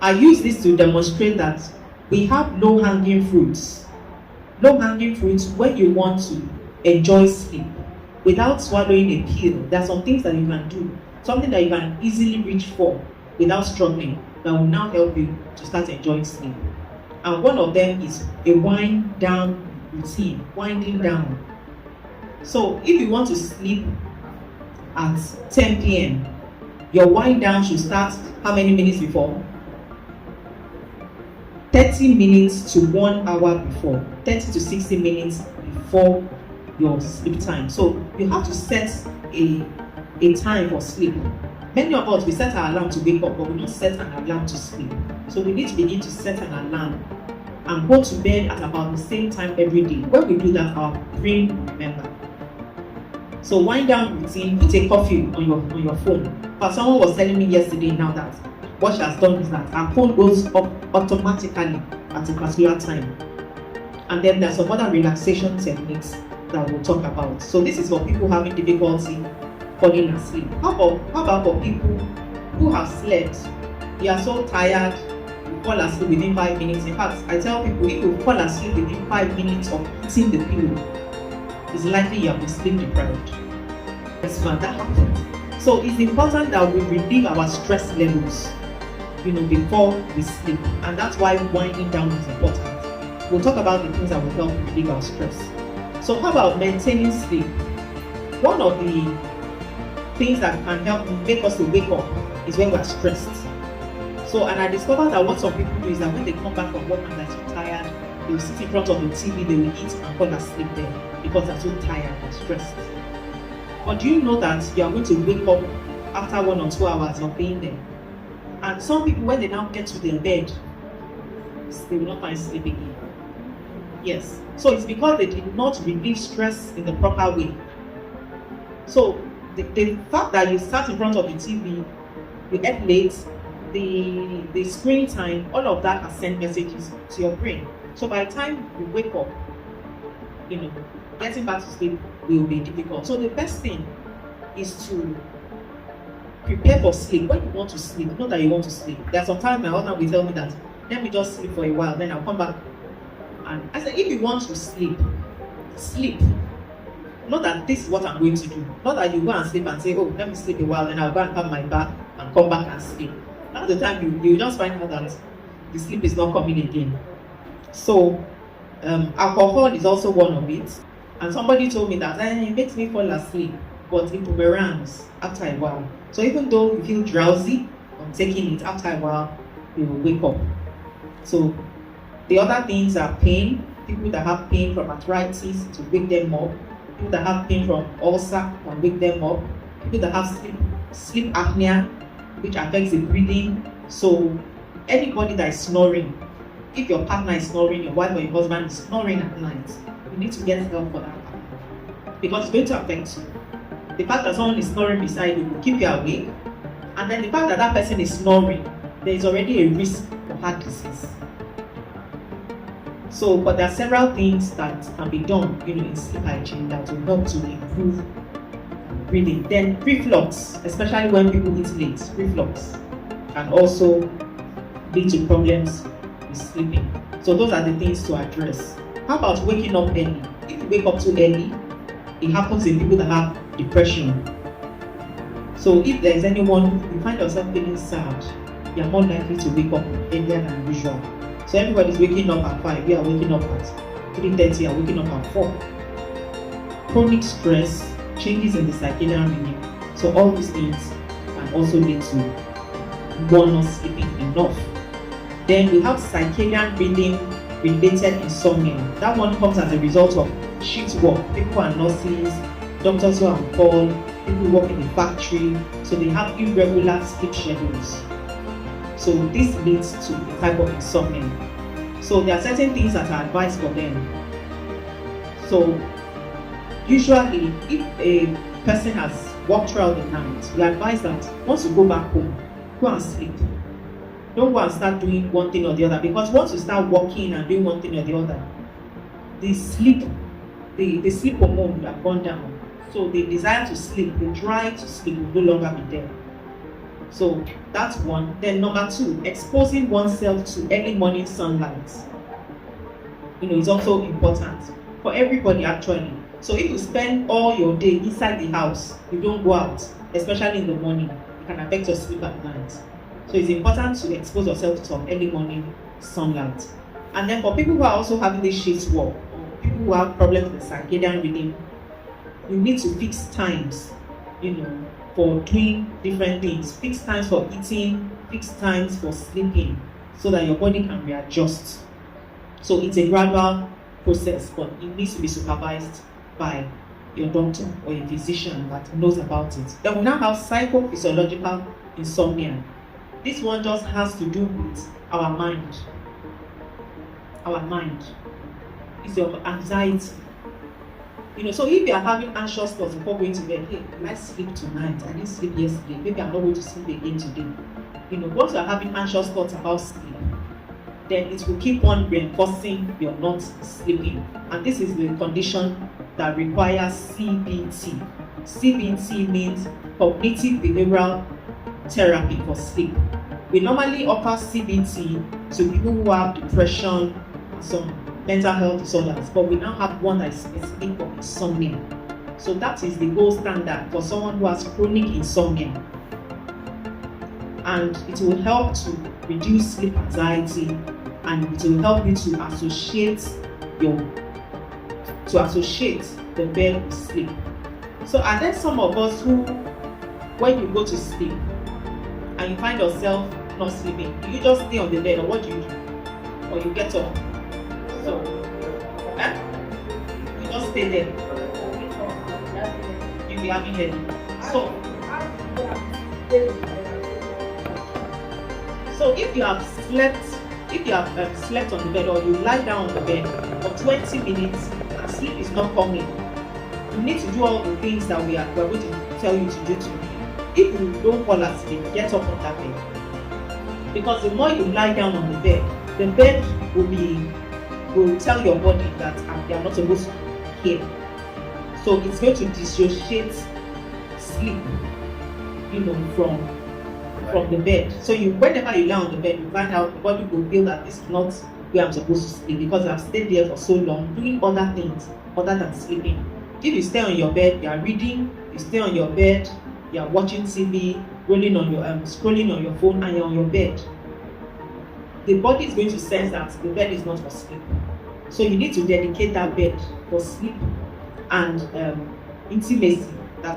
I use this to demonstrate that we have low-hanging fruits. Low-hanging fruits when you want to enjoy sleep without swallowing a pill. There are some things that you can do, something that you can easily reach for without struggling, that will now help you to start enjoying sleep. And one of them is a wind down routine, winding down. So if you want to sleep at 10 p.m., your wind down should start how many minutes before? 30 minutes to 1 hour before, 30 to 60 minutes before your sleep time. So you have to set a time for sleep. Many of us, we set our alarm to wake up, but we don't set an alarm to sleep. So we need to begin to set an alarm and go to bed at about the same time every day. When we do that, our brain will remember. So wind down routine, put a coffee on your phone. But someone was telling me yesterday now that what she has done is that her phone goes up automatically at a particular time. And then there's some other relaxation techniques that we'll talk about. So this is for people having difficulty falling asleep. How about for people who have slept? You are so tired, you fall asleep within 5 minutes. In fact, I tell people, if you fall asleep within 5 minutes of hitting the pillow, it's likely you have been sleep deprived. Yes, man, that happens. So it's important that we relieve our stress levels, before we sleep. And that's why winding down is important. We'll talk about the things that will help relieve our stress. So how about maintaining sleep? One of the things that can help make us to wake up is when we're stressed. So, and I discovered that what some people do is that when they come back from work and they're so tired, they will sit in front of the TV, they will eat and fall asleep there because they're so tired and stressed. But do you know that you are going to wake up after 1 or 2 hours of being there? And some people, when they now get to their bed, they will not find sleep again. Yes. So it's because they did not relieve stress in the proper way. So the fact that you sat in front of the TV, you ate late, the screen time, all of that has sent messages to your brain. So by the time you wake up, getting back to sleep will be difficult. So the best thing is to prepare for sleep. When you want to sleep, know that you want to sleep. There are sometimes my husband will tell me that, let me just sleep for a while, then I'll come back. And I said, if you want to sleep, sleep. Not that this is what I'm going to do. Not that you go and sleep and say, oh, let me sleep a while, then I'll go and have my bath and come back and sleep. That's the time you just find out that the sleep is not coming again. So alcohol is also one of it. And somebody told me that it makes me fall asleep, but it boomerangs after a while. So even though you feel drowsy on taking it, after a while, you will wake up. So the other things are pain. People that have pain from arthritis, to wake them up. People that have pain from ulcer can wake them up. People that have sleep apnea, which affects the breathing. So anybody that is snoring, if your partner is snoring, your wife or your husband is snoring at night, you need to get help for that, because it's going to affect you. The fact that someone is snoring beside you will keep you awake, and then the fact that that person is snoring, there is already a risk for heart disease. So, but there are several things that can be done, in sleep hygiene that will help to improve breathing. Then reflux, especially when people eat late, reflux can also lead to problems with sleeping. So those are the things to address. How about waking up early? If you wake up too early, it happens in people that have depression. So if there's anyone, you find yourself feeling sad, you're more likely to wake up earlier than usual. So everybody's waking up at 5, we are waking up at 3:30, you are waking up at 4. Chronic stress, changes in the circadian rhythm. So all these things can also lead to one not sleeping enough. Then we have circadian rhythm related insomnia. That one comes as a result of shift work. People are nurses, doctors who are on call, people who work in the factory, so they have irregular sleep schedules. So this leads to a type of insomnia. So there are certain things that are advised for them. So usually, if a person has worked throughout the night, we advise that once you go back home, go and sleep. Don't go and start doing one thing or the other, because once you start working and doing one thing or the other, the sleep hormone will have gone down. So the desire to sleep, the drive to sleep will no longer be there. So that's one. Then number two, exposing oneself to early morning sunlight. Is also important for everybody actually. So if you spend all your day inside the house, you don't go out, especially in the morning, it can affect your sleep at night. So it's important to expose yourself to some early morning sunlight. And then for people who are also having this shift work, or people who have problems with circadian rhythm, you need to fix times, for doing different things. Fix times for eating, fix times for sleeping, so that your body can readjust. So it's a gradual process, but it needs to be supervised by your doctor or a physician that knows about it. Then we now have psychophysiological insomnia. This one just has to do with our mind. Our mind. It's your anxiety. So if you are having anxious thoughts before going to bed, hey, will I sleep tonight? I didn't sleep yesterday. Maybe I'm not going to sleep again today. Once you are having anxious thoughts about sleep, then it will keep on reinforcing you're not sleeping. And this is the condition that requires CBT. CBT means cognitive behavioral therapy for sleep. We normally offer CBT to people who have depression and some mental health disorders, but we now have one that is specific for insomnia. So that is the gold standard for someone who has chronic insomnia. And it will help to reduce sleep anxiety, and it will help you to associate the bed with sleep. So are there some of us who, when you go to sleep and you find yourself not sleeping, do you just stay on the bed, or what do? Or you get up? So you just stay there. You'll be having headache. So if you have slept on the bed, or you lie down on the bed for 20 minutes and sleep is not coming, you need to do all the things that we're going to tell you to do today. If you don't fall asleep, get up on that bed. Because the more you lie down on the bed will tell your body that you are not supposed to be here. So it's going to dissociate sleep, from the bed. So whenever you lie on the bed, you find out the body will feel that this is not where I'm supposed to sleep, because I've stayed there for so long doing other things other than sleeping. If you stay on your bed, you are reading, you stay on your bed, you are watching TV, scrolling on your phone, and you're on your bed, the body is going to sense that the bed is not for sleep. So you need to dedicate that bed for sleep and intimacy